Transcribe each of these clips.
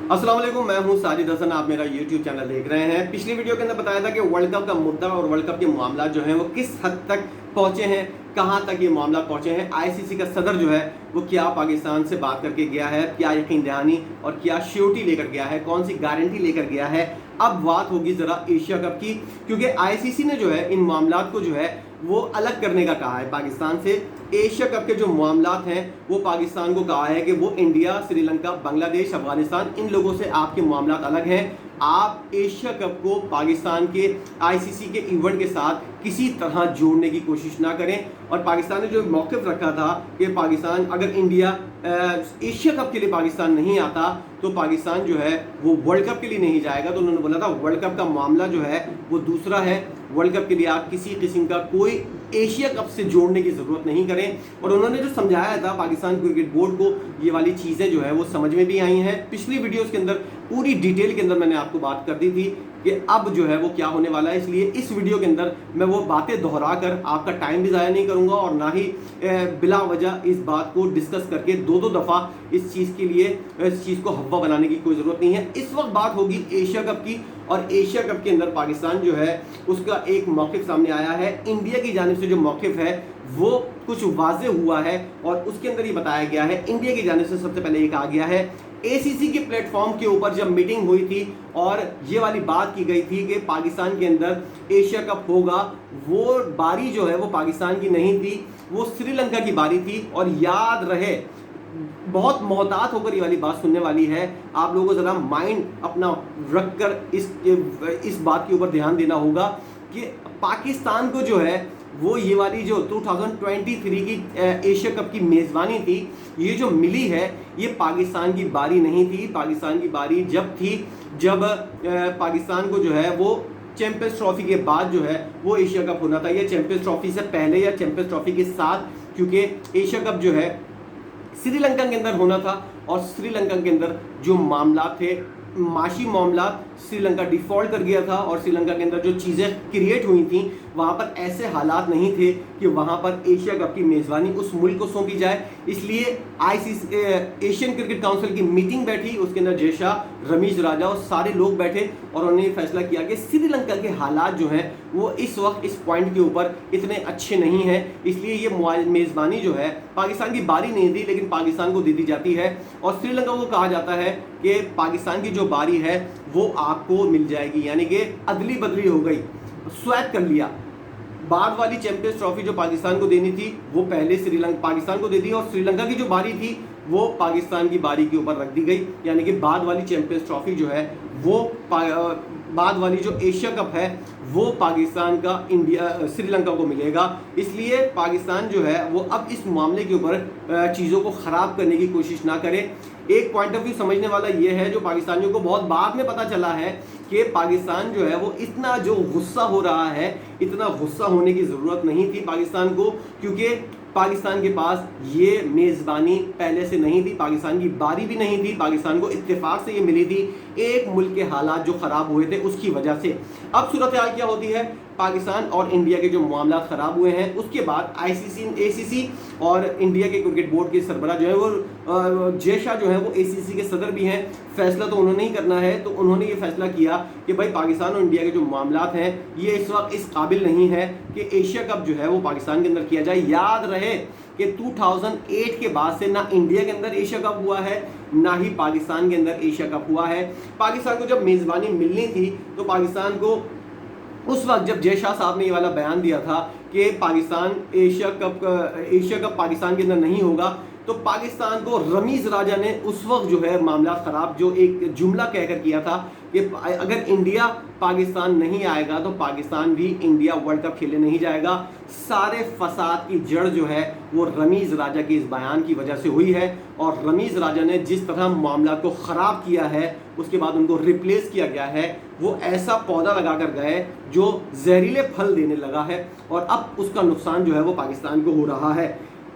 अस्सलाम वालेकुम, मैं हूं साजिद हसन। आप मेरा यूट्यूब चैनल देख रहे हैं। पिछली वीडियो के अंदर बताया था कि वर्ल्ड कप का मुद्दा और वर्ल्ड कप के मामला जो हैं वो किस हद तक पहुंचे हैं, कहां तक ये मामला पहुंचे हैं। आईसीसी का सदर जो है वो क्या पाकिस्तान से बात करके गया है, क्या यकीन दहानी और क्या श्योरिटी लेकर गया है, कौन सी गारंटी लेकर गया है। अब बात होगी ज़रा एशिया कप की, क्योंकि आईसीसी ने जो है इन मामलात को जो है वो अलग करने का कहा है पाकिस्तान से। एशिया कप के जो मामलात हैं वो पाकिस्तान को कहा है कि वो इंडिया, श्रीलंका, बांग्लादेश, अफगानिस्तान, इन लोगों से आपके मामलात अलग हैं। आप एशिया कप को पाकिस्तान के आईसीसी के इवेंट के साथ किसी तरह जोड़ने की कोशिश ना करें। और पाकिस्तान ने जो मौक़िफ़ रखा था कि पाकिस्तान अगर इंडिया एशिया कप के लिए पाकिस्तान नहीं आता तो पाकिस्तान जो है वो वर्ल्ड कप के लिए नहीं जाएगा। तो उन्होंने बोला था वर्ल्ड कप का मामला जो है वो दूसरा है। वर्ल्ड कप के लिए आप किसी किस्म का कोई एशिया कप से जोड़ने की ज़रूरत नहीं करें। और उन्होंने जो समझाया था पाकिस्तान क्रिकेट बोर्ड को, ये वाली चीज़ें जो है वो समझ में भी आई हैं। पिछली वीडियोस के अंदर पूरी डिटेल के अंदर मैंने आपको बात कर दी थी कि अब जो है वो क्या होने वाला है। इसलिए इस वीडियो के अंदर मैं वो बातें दोहरा कर आपका टाइम भी ज़ाया नहीं करूँगा और ना ही बिला वजह इस बात को डिस्कस करके दो दफ़ा इस चीज़ को हवा बनाने की कोई ज़रूरत नहीं है। इस वक्त बात होगी एशिया कप की, और एशिया कप के अंदर पाकिस्तान जो है उसका एक मौक़िफ़ सामने आया है। इंडिया की जानिब से जो मौक़िफ़ है वो कुछ वाज़े हुआ है और उसके अंदर ये बताया गया है, इंडिया की जानिब से सबसे पहले ये कहा गया है, एसीसी के प्लेटफॉर्म के ऊपर जब मीटिंग हुई थी और ये वाली बात की गई थी कि पाकिस्तान के अंदर एशिया कप होगा, वो बारी जो है वो पाकिस्तान की नहीं थी, वो श्रीलंका की बारी थी। और याद रहे, बहुत मोहतात होकर ये वाली बात सुनने वाली है। आप लोगों को ज़रा माइंड अपना रख कर इस बात के ऊपर ध्यान देना होगा कि पाकिस्तान को जो है वो ये वाली जो 2023 की एशिया कप की मेज़बानी थी, ये जो मिली है ये पाकिस्तान की बारी नहीं थी। पाकिस्तान की बारी जब थी जब पाकिस्तान को जो है वो चैंपियंस ट्रॉफी के बाद जो है वो एशिया कप होना था, या चैंपियंस ट्रॉफी से पहले या चैंपियंस ट्रॉफी के साथ, क्योंकि एशिया कप जो है श्रीलंका के अंदर होना था। और श्रीलंका के अंदर जो मामला थे, माशी मामला, श्रीलंका डिफ़ॉल्ट कर गया था और श्रीलंका के अंदर जो चीज़ें क्रिएट हुई थी वहाँ पर ऐसे हालात नहीं थे कि वहाँ पर एशिया कप की मेज़बानी उस मुल्क को सौंपी जाए। इसलिए आईसीसी एशियन क्रिकेट काउंसिल की मीटिंग बैठी, उसके अंदर जय शाह, रमीज राजा और सारे लोग बैठे और उन्होंने ये फैसला किया कि श्रीलंका के हालात जो हैं वो इस वक्त इस पॉइंट के ऊपर इतने अच्छे नहीं हैं, इसलिए ये मेज़बानी जो है पाकिस्तान की बारी नहीं थी लेकिन पाकिस्तान को दे दी जाती है। और श्रीलंका को कहा जाता है कि पाकिस्तान की जो बारी है वो आपको मिल जाएगी, यानी कि अदली बदली हो गई, स्वैप कर लिया। बाद वाली चैंपियंस ट्रॉफी जो पाकिस्तान को देनी थी वो पहले पाकिस्तान को दे दी और श्रीलंका की जो बारी थी वो पाकिस्तान की बारी के ऊपर रख दी गई, यानी कि बाद वाली चैंपियंस ट्रॉफी जो है वो बाद वाली जो एशिया कप है वो पाकिस्तान का श्रीलंका को मिलेगा। इसलिए पाकिस्तान जो है वो अब इस मामले के ऊपर चीज़ों को ख़राब करने की कोशिश ना करे। एक पॉइंट ऑफ व्यू समझने वाला ये है, जो पाकिस्तानियों को बहुत बाद में पता चला है कि पाकिस्तान जो है वो इतना जो गुस्सा हो रहा है, इतना गुस्सा होने की ज़रूरत नहीं थी पाकिस्तान को, क्योंकि पाकिस्तान के पास ये मेज़बानी पहले से नहीं थी, पाकिस्तान की बारी भी नहीं थी, पाकिस्तान को इत्तेफाक से ये मिली थी एक मुल्क के हालात जो ख़राब हुए थे उसकी वजह से। अब सूरत हाल क्या होती है, पाकिस्तान और इंडिया के जो मामला ख़राब हुए हैं उसके बाद एसीसी और इंडिया के क्रिकेट बोर्ड के सरबराह जो है वो जय शाह जो है वो एसीसी के सदर भी हैं। फैसला तो उन्होंने ही करना है, तो उन्होंने ये फैसला किया कि भाई पाकिस्तान और इंडिया के जो मामलात हैं ये इस वक्त इस काबिल नहीं है कि एशिया कप जो है वो पाकिस्तान के अंदर किया जाए। याद रहे कि 2008 के बाद से ना इंडिया के अंदर एशिया कप हुआ है ना ही पाकिस्तान के अंदर एशिया कप हुआ है। पाकिस्तान को जब मेज़बानी मिलनी थी तो पाकिस्तान को उस वक्त जब जय शाह साहब ने ये वाला बयान दिया था कि पाकिस्तान एशिया कप पाकिस्तान के अंदर नहीं होगा, तो पाकिस्तान को रमीज राजा ने उस वक्त जो है मामला ख़राब जो एक जुमला कहकर किया था कि अगर इंडिया पाकिस्तान नहीं आएगा तो पाकिस्तान भी इंडिया वर्ल्ड कप खेलने नहीं जाएगा। सारे फसाद की जड़ जो है वो रमीज राजा के इस बयान की वजह से हुई है। और रमीज राजा ने जिस तरह मामला को ख़राब किया है उसके बाद उनको रिप्लेस किया गया है, वो ऐसा पौधा लगा कर गए जो जहरीले फल देने लगा है और अब उसका नुकसान जो है वो पाकिस्तान को हो रहा है।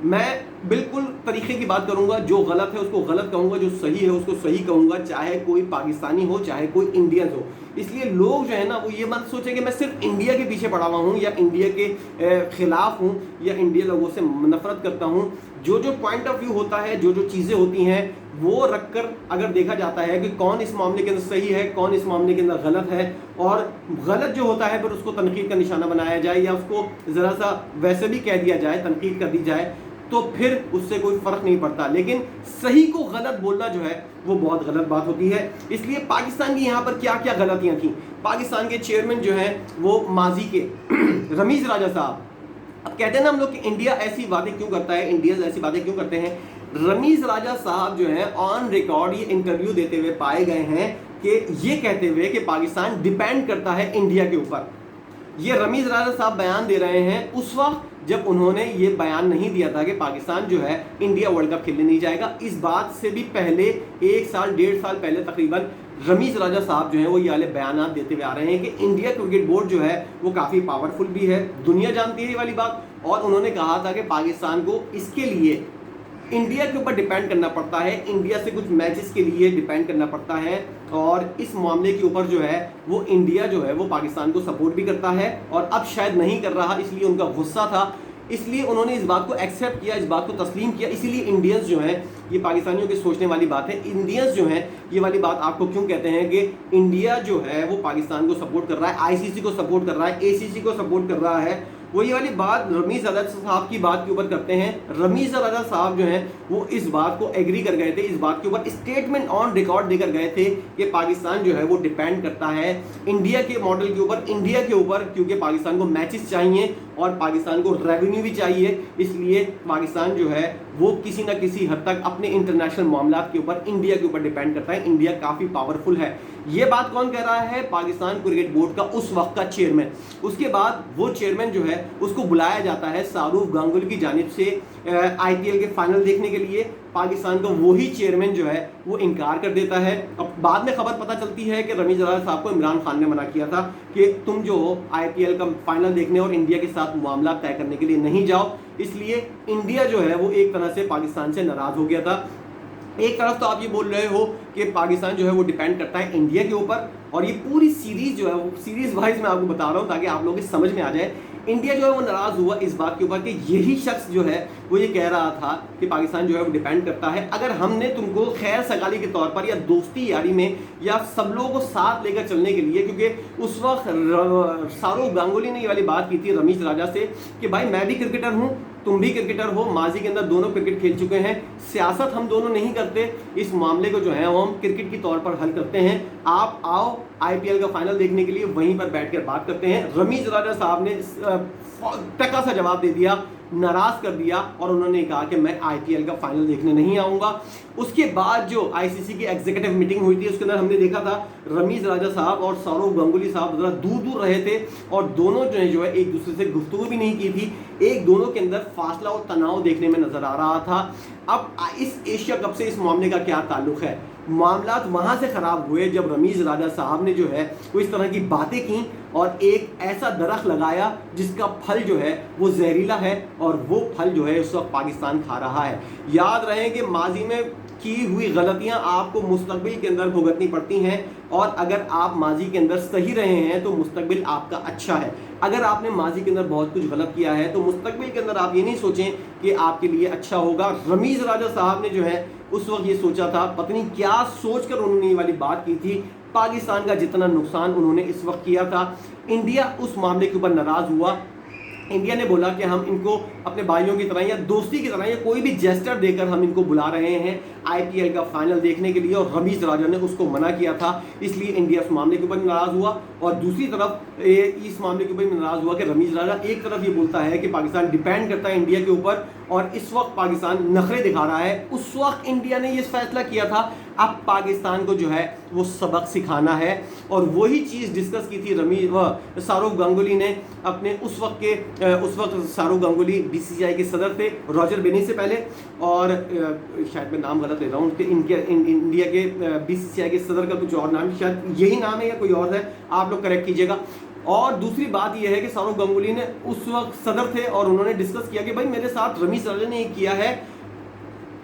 मैं बिल्कुल तरीके की बात करूंगा, जो गलत है उसको गलत कहूंगा, जो सही है उसको सही कहूंगा, चाहे कोई पाकिस्तानी हो चाहे कोई इंडियन हो। इसलिए लोग जो है ना वो ये मत सोचें कि मैं सिर्फ इंडिया के पीछे पड़ा हुआ हूँ या इंडिया के खिलाफ हूँ या इंडिया लोगों से नफरत करता हूँ। जो जो पॉइंट ऑफ व्यू होता है, जो जो चीज़ें होती हैं, वो रखकर अगर देखा जाता है कि कौन इस मामले के अंदर सही है, कौन इस मामले के अंदर गलत है, और गलत जो होता है फिर उसको तनकीद का निशाना बनाया जाए या उसको ज़रा सा वैसे भी कह दिया जाए, तनकीद कर दी जाए, तो फिर उससे कोई फ़र्क नहीं पड़ता। लेकिन सही को गलत बोलना जो है वो बहुत गलत बात होती है। इसलिए पाकिस्तान की यहाँ पर क्या क्या गलतियाँ थी। पाकिस्तान के चेयरमैन जो हैं वो माजी के रमीज़ राजा साहब, अब कहते हैं ना हम लोग कि इंडिया ऐसी बातें क्यों करता है, इंडियंस ऐसी बातें क्यों करते हैं। रमीज़ राजा साहब जो हैं ऑन रिकॉर्ड ये इंटरव्यू देते हुए पाए गए हैं कि ये कहते हुए कि पाकिस्तान डिपेंड करता है इंडिया के ऊपर। ये रमीज़ राजा साहब बयान दे रहे हैं उस वक्त जब उन्होंने ये बयान नहीं दिया था कि पाकिस्तान जो है इंडिया वर्ल्ड कप खेलने नहीं जाएगा। इस बात से भी पहले 1 साल 1.5 साल पहले तकरीबन रमीज़ राजा साहब जो है वो ये वाले बयान देते हुए आ रहे हैं कि इंडिया क्रिकेट बोर्ड जो है वो काफ़ी पावरफुल भी है, दुनिया जानती है ये वाली बात। और उन्होंने कहा था कि पाकिस्तान को इसके लिए इंडिया के ऊपर डिपेंड करना पड़ता है, इंडिया से कुछ मैचेस के लिए डिपेंड करना पड़ता है, और इस मामले के ऊपर जो है वो इंडिया जो है वो पाकिस्तान को सपोर्ट भी करता है, और अब शायद नहीं कर रहा, इसलिए उनका गुस्सा था, इसलिए उन्होंने इस बात को एक्सेप्ट किया, इस बात को तस्लीम किया। इसीलिए इंडियंस जो हैं, ये पाकिस्तानियों के सोचने वाली बात है, इंडियंस जो हैं ये वाली बात आपको क्यों कहते हैं कि इंडिया जो है वो पाकिस्तान को सपोर्ट कर रहा है, आईसीसी को सपोर्ट कर रहा है, एसीसी को सपोर्ट कर रहा है, वो ये वाली बात रमीज़ राजा साहब की बात के ऊपर करते हैं। रमीज़ राजा साहब जो हैं वो इस बात को एग्री कर गए थे, इस बात के ऊपर स्टेटमेंट ऑन रिकॉर्ड देकर गए थे कि पाकिस्तान जो है वो डिपेंड करता है इंडिया के मॉडल के ऊपर, इंडिया के ऊपर, क्योंकि पाकिस्तान को मैचेस चाहिए और पाकिस्तान को रेवेन्यू भी चाहिए। इसलिए पाकिस्तान जो है वो किसी ना किसी हद तक अपने इंटरनेशनल मामलात के ऊपर इंडिया के ऊपर डिपेंड करता है, इंडिया काफ़ी पावरफुल है। ये बात कौन कह रहा है? पाकिस्तान क्रिकेट बोर्ड का उस वक्त का चेयरमैन। उसके बाद वो चेयरमैन जो है उसको बुलाया जाता है शाहरुख गांगुली की जानिब से आईपीएल के फाइनल देखने के लिए। पाकिस्तान का वही चेयरमैन जो है वो इनकार कर देता है। अब बाद में खबर पता चलती है कि रमीज़ राजा साहब को इमरान खान ने मना किया था कि तुम जो हो आईपीएल का फाइनल देखने और इंडिया के साथ मामला तय करने के लिए नहीं जाओ। इसलिए इंडिया जो है वो एक तरह से पाकिस्तान से नाराज़ हो गया था। एक तरफ तो आप ये बोल रहे हो कि पाकिस्तान जो है वो डिपेंड करता है इंडिया के ऊपर, और ये पूरी सीरीज जो है वो सीरीज वाइज मैं आपको बता रहा हूँ ताकि आप लोगों की समझ में आ जाए। इंडिया जो है वो नाराज़ हुआ इस बात के ऊपर कि यही शख्स जो है वो ये कह रहा था कि पाकिस्तान जो है वो डिपेंड करता है। अगर हमने तुमको खैर सगाली के तौर पर या दोस्ती यारी में या सब लोगों को साथ लेकर चलने के लिए, क्योंकि उस वक्त शाहरुख गांगुली ने ये वाली बात की थी रमीज़ राजा से कि भाई मैं भी क्रिकेटर हूँ, तुम भी क्रिकेटर हो, माजी के अंदर दोनों क्रिकेट खेल चुके हैं, सियासत हम दोनों नहीं करते, इस मामले को जो है वो हम क्रिकेट के तौर पर हल करते हैं, आप आओ आईपीएल का फाइनल देखने के लिए, वहीं पर बैठकर बात करते हैं। रमीज़ राजा साहब ने टका सा जवाब दे दिया, नाराज़ कर दिया, और उन्होंने कहा कि मैं आईपीएल का फाइनल देखने नहीं आऊँगा। उसके बाद जो आईसीसी की एग्जीक्यूटिव मीटिंग हुई थी उसके अंदर हमने देखा था रमीज़ राजा साहब और शाहरुख गांगुली साहब ज़रा दूर दूर रहे थे, और दोनों जो है एक दूसरे से गुफ्तगू भी नहीं की थी, एक दोनों के अंदर फासला और तनाव देखने में नज़र आ रहा था। अब इस एशिया कप से इस मामले का क्या ताल्लुक़ है? मामलात वहाँ से ख़राब हुए जब रमीज़ राजा साहब ने जो है वो इस तरह की बातें की और एक ऐसा दरख्त लगाया जिसका फल जो है वो जहरीला है, और वो फल जो है उस वक्त पाकिस्तान खा रहा है। याद रहे कि माजी में की हुई गलतियां आपको मुस्तकबिल के अंदर भुगतनी पड़ती हैं, और अगर आप माजी के अंदर सही रहे हैं तो मुस्तकबिल आपका अच्छा है। अगर आपने माजी के अंदर बहुत कुछ गलत किया है तो मुस्तकबिल के अंदर आप ये नहीं सोचें कि आपके लिए अच्छा होगा। रमीज़ राजा साहब ने जो है उस वक्त ये सोचा था, पता नहीं क्या सोचकर उन्होंने ये वाली बात की थी। पाकिस्तान का जितना नुकसान उन्होंने इस वक्त किया था, इंडिया उस मामले के ऊपर नाराज़ हुआ। इंडिया ने बोला कि हम इनको अपने भाइयों की तरह या दोस्ती की तरह या कोई भी जेस्टर देकर हम इनको बुला रहे हैं आईपीएल का फाइनल देखने के लिए, और रमीज़ राजा ने उसको मना किया था, इसलिए इंडिया उस मामले के ऊपर नाराज़ हुआ। और दूसरी तरफ इस मामले के ऊपर नाराज़ हुआ कि रमीज़ राजा एक तरफ ये बोलता है कि पाकिस्तान डिपेंड करता है इंडिया के ऊपर, और इस वक्त पाकिस्तान नखरे दिखा रहा है। उस वक्त इंडिया ने ये फैसला किया था अब पाकिस्तान को जो है वो सबक सिखाना है, और वही चीज़ डिस्कस की थी शाहरुख गांगुली ने अपने उस वक्त शाहरुख गांगुली बीसीसीआई के सदर थे रॉजर बेनी से पहले, और शायद मैं नाम गलत ले रहा हूँ इंडिया के बीसीसीआई के सदर का कुछ और नाम, शायद यही नाम है या कोई और है, आप लोग करेक्ट कीजिएगा। और दूसरी बात यह है कि शाहरुख गांगुली ने उस वक्त सदर थे और उन्होंने डिस्कस किया कि भाई मेरे साथ रमीज़ राजा ने किया है,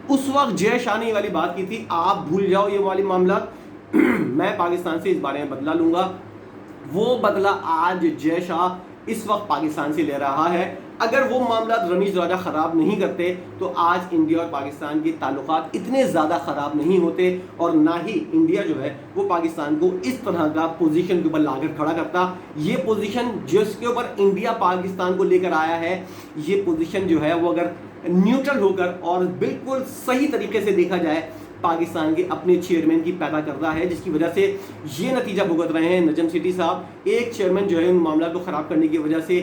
उस वक्त जय शाह ने ये वाली बात की थी, आप भूल जाओ ये वाली मामला, मैं पाकिस्तान से इस बारे में बदला लूँगा। वो बदला आज जय शाह इस वक्त पाकिस्तान से ले रहा है। अगर वो मामला रमीज राजा ख़राब नहीं करते तो आज इंडिया और पाकिस्तान के ताल्लुकात इतने ज़्यादा ख़राब नहीं होते, और ना ही इंडिया जो है वो पाकिस्तान को इस तरह का पोजीशन के ऊपर लाकर खड़ा करता। ये पोजीशन जिसके ऊपर इंडिया पाकिस्तान को लेकर आया है, ये पोजीशन जो है वो अगर न्यूट्रल होकर और बिल्कुल सही तरीके से देखा जाए, पाकिस्तान के अपने चेयरमैन की पैदा कर रहा है, जिसकी वजह से ये नतीजा भुगत रहे हैं नजम सेठी साहब। एक चेयरमैन जो है उन मामला को ख़राब करने की वजह से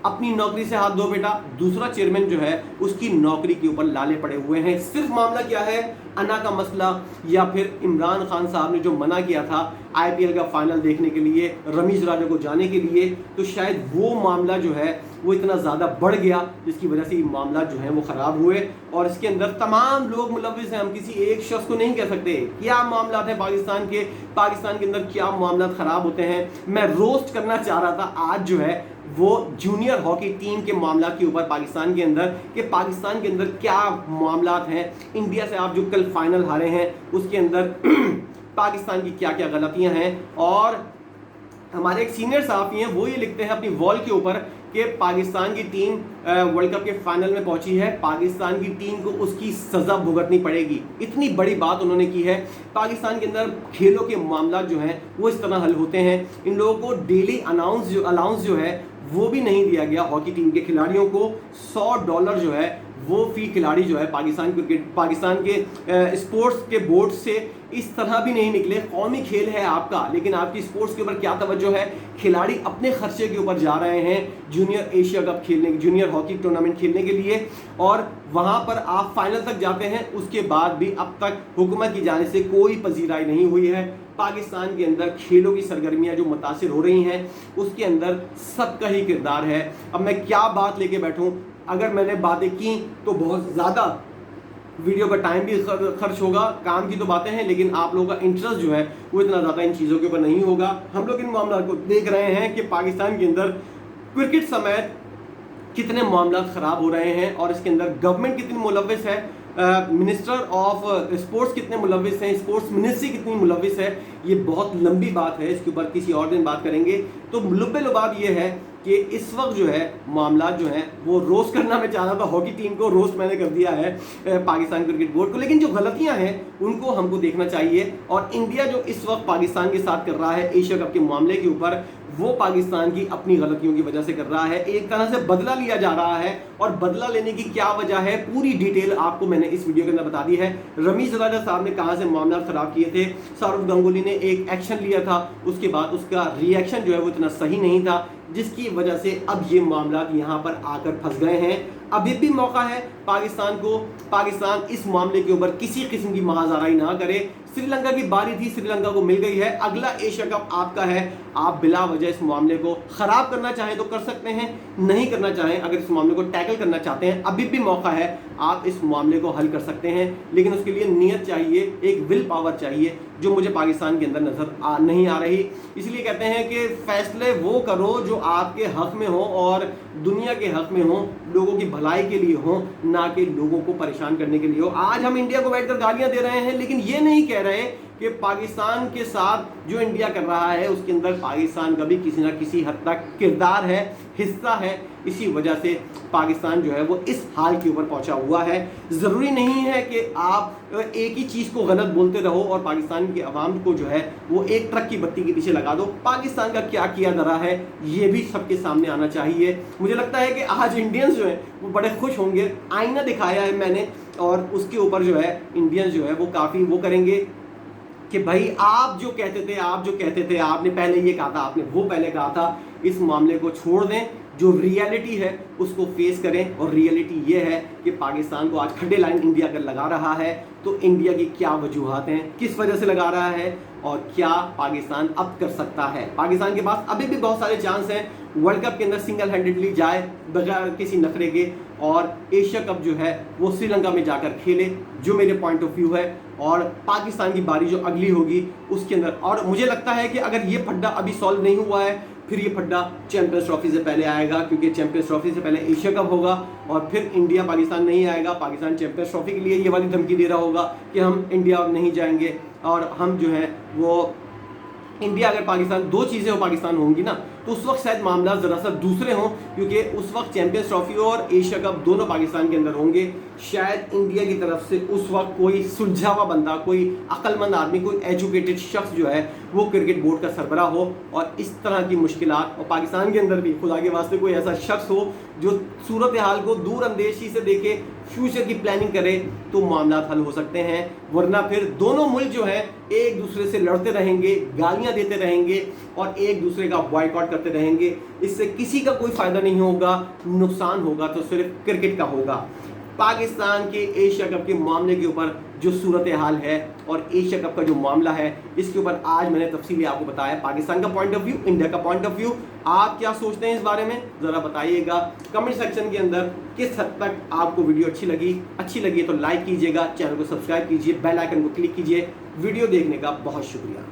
अपनी नौकरी से हाथ धो बैठा, दूसरा चेयरमैन जो है उसकी नौकरी के ऊपर लाले पड़े हुए हैं। सिर्फ मामला क्या है, अना का मसला, या फिर इमरान खान साहब ने जो मना किया था आईपीएल का फाइनल देखने के लिए रमीज राजा को जाने के लिए, तो शायद वो मामला जो है वो इतना ज़्यादा बढ़ गया जिसकी वजह से ये मामला जो है वो ख़राब हुए। और इसके अंदर तमाम लोग मुलव्विस हैं, हम किसी एक शख्स को नहीं कह सकते क्या मामला है पाकिस्तान के अंदर क्या मामला ख़राब होते हैं। मैं रोस्ट करना चाह रहा था आज जो है वो जूनियर हॉकी टीम के मामला के ऊपर पाकिस्तान के अंदर, कि पाकिस्तान के अंदर क्या मामलात हैं, इंडिया से आप जो कल फाइनल हारे हैं उसके अंदर पाकिस्तान की क्या क्या गलतियां हैं। और हमारे एक सीनियर सहाफ़ी हैं वो ये लिखते हैं अपनी वॉल के ऊपर कि पाकिस्तान की टीम वर्ल्ड कप के फाइनल में पहुंची है, पाकिस्तान की टीम को उसकी सज़ा भुगतनी पड़ेगी। इतनी बड़ी बात उन्होंने की है। पाकिस्तान के अंदर खेलों के मामला जो हैं वो इस तरह हल होते हैं। इन लोगों को डेली अलाउंस जो है वो भी नहीं दिया गया। हॉकी टीम के खिलाड़ियों को $100 जो है वो फी खिलाड़ी जो है पाकिस्तान के स्पोर्ट्स के बोर्ड से इस तरह भी नहीं निकले। कौमी खेल है आपका, लेकिन आपकी स्पोर्ट्स के ऊपर क्या तवज्जो है। खिलाड़ी अपने खर्चे के ऊपर जा रहे हैं जूनियर एशिया कप खेलने, जूनियर हॉकी टूर्नामेंट खेलने के लिए, और वहां पर आप फाइनल तक जाते हैं। उसके बाद भी अब तक हुकूमत की जाने से कोई पजीराई नहीं हुई है। पाकिस्तान के अंदर खेलों की सरगर्मियां जो मुतासिर हो रही हैं उसके अंदर सबका ही किरदार है। अब मैं क्या बात लेके बैठूं, अगर मैंने बातें की तो बहुत ज़्यादा वीडियो का टाइम भी खर्च होगा। काम की तो बातें हैं, लेकिन आप लोगों का इंटरेस्ट जो है वो इतना ज़्यादा इन चीज़ों के ऊपर नहीं होगा। हम लोग इन मामला को देख रहे हैं कि पाकिस्तान के अंदर क्रिकेट समेत कितने मामला ख़राब हो रहे हैं, और इसके अंदर गवर्नमेंट कितनी मुलव्विस है, मिनिस्टर ऑफ स्पोर्ट्स कितने मुलव्विस हैं, स्पोर्ट्स मिनिस्ट्री कितनी मुलव्विस है। ये बहुत लंबी बात है, इसके ऊपर किसी और दिन बात करेंगे। तो लुब्बे लुबाब ये है कि इस वक्त जो है मामला जो है वो रोस्ट करना मैं चाह रहा था, हॉकी टीम को रोस्ट मैंने कर दिया है पाकिस्तान क्रिकेट बोर्ड को, लेकिन जो गलतियां हैं उनको हमको देखना चाहिए। और इंडिया जो इस वक्त पाकिस्तान के साथ कर रहा है एशिया कप के मामले के ऊपर, वो पाकिस्तान की अपनी गलतियों की वजह से कर रहा है। एक तरह से बदला लिया जा रहा है, और बदला लेने की क्या वजह है पूरी डिटेल आपको मैंने इस वीडियो के अंदर बता दी है। रमीज राजा साहब ने कहां से मामला खराब किए थे, सौरव गांगुली ने एक एक्शन लिया था, उसके बाद उसका रिएक्शन जो है वो इतना सही नहीं था, जिसकी वजह से अब ये मामला यहाँ पर आकर फंस गए हैं। अभी भी मौका है पाकिस्तान इस मामले के ऊपर किसी किस्म की महाजाराई ना करे। श्रीलंका की बारी थी, श्रीलंका को मिल गई है, अगला एशिया कप आपका है। आप बिला वजह इस मामले को खराब करना चाहें तो कर सकते हैं, नहीं करना चाहें, अगर इस मामले को टैकल करना चाहते हैं अभी भी मौका है, आप इस मामले को हल कर सकते हैं। लेकिन उसके लिए नियत चाहिए, एक विल पावर चाहिए, जो मुझे पाकिस्तान के अंदर नजर नहीं आ रही। इसलिए कहते हैं कि फैसले वो करो जो आपके हक में हो और दुनिया के हक में हो, लोगों की भलाई के लिए हो, ना कि लोगों को परेशान करने के लिए हो। आज हम इंडिया को बैठकर गालियां दे रहे हैं, लेकिन ये नहीं कह रहे कि पाकिस्तान के साथ जो इंडिया कर रहा है उसके अंदर पाकिस्तान का भी किसी ना किसी हद तक किरदार है, हिस्सा है। इसी वजह से पाकिस्तान जो है वो इस हाल के ऊपर पहुंचा हुआ है। ज़रूरी नहीं है कि आप एक ही चीज़ को गलत बोलते रहो और पाकिस्तान के अवाम को जो है वो एक ट्रक की बत्ती के पीछे लगा दो। पाकिस्तान का क्या किया धरा है ये भी सबके सामने आना चाहिए। मुझे लगता है कि आज इंडियंस जो है वो बड़े खुश होंगे। आईना दिखाया है मैंने, और उसके ऊपर जो है इंडियंस जो है वो काफ़ी वो करेंगे कि भाई आप जो कहते थे, आपने पहले ये कहा था, आपने वो पहले कहा था। इस मामले को छोड़ दें, जो रियलिटी है उसको फेस करें। और रियलिटी ये है कि पाकिस्तान को आज खड्डे लाइन इंडिया अगर लगा रहा है तो इंडिया की क्या वजूहात हैं, किस वजह से लगा रहा है, और क्या पाकिस्तान अब कर सकता है। पाकिस्तान के पास अभी भी बहुत सारे चांस हैं वर्ल्ड कप के अंदर सिंगल हैंडेडली जाए बगैर किसी नखरे के, और एशिया कप जो है वो श्रीलंका में जाकर खेले, जो मेरे पॉइंट ऑफ व्यू है। और पाकिस्तान की बारी जो अगली होगी उसके अंदर, और मुझे लगता है कि अगर ये फड्डा अभी सॉल्व नहीं हुआ है, फिर ये फड्डा चैंपियंस ट्रॉफी से पहले आएगा, क्योंकि चैंपियंस ट्रॉफी से पहले एशिया कप होगा, और फिर इंडिया पाकिस्तान नहीं आएगा। पाकिस्तान चैंपियंस ट्रॉफी के लिए ये वाली धमकी दे रहा होगा कि हम इंडिया नहीं जाएंगे, और हम जो है वो इंडिया अगर पाकिस्तान, दो चीज़ें हो पाकिस्तान होंगी ना, तो उस वक्त शायद मामला ज़रा सा दूसरे हों, क्योंकि उस वक्त चैंपियंस ट्रॉफी और एशिया कप दोनों पाकिस्तान के अंदर होंगे। शायद इंडिया की तरफ से उस वक्त कोई सुलझा हुआ बंदा, कोई अक्लमंद आदमी, कोई एजुकेटेड शख्स जो है वो क्रिकेट बोर्ड का सरबराह हो, और इस तरह की मुश्किलात, और पाकिस्तान के अंदर भी खुदा के वास्ते कोई ऐसा शख्स हो जो सूरत हाल को दूर अंदेशी से देखे, फ्यूचर की प्लानिंग करे, तो मामला हल हो सकते हैं। वरना फिर दोनों मुल्क जो है एक दूसरे से लड़ते रहेंगे, गालियां देते रहेंगे और एक दूसरे का बॉयकॉट करते रहेंगे। इससे किसी का कोई फायदा नहीं होगा, नुकसान होगा तो सिर्फ क्रिकेट का होगा। पाकिस्तान के एशिया कप के मामले के ऊपर जो सूरत हाल है और एशिया कप का जो मामला है, इसके ऊपर आज मैंने तफसीली आपको बताया, पाकिस्तान का पॉइंट ऑफ व्यू, इंडिया का पॉइंट ऑफ व्यू। आप क्या सोचते हैं इस बारे में, ज़रा बताइएगा कमेंट सेक्शन के अंदर। किस हद तक आपको वीडियो अच्छी लगी तो लाइक कीजिएगा, चैनल को सब्सक्राइब कीजिए, बेल आइकन को क्लिक कीजिए। वीडियो देखने का बहुत शुक्रिया।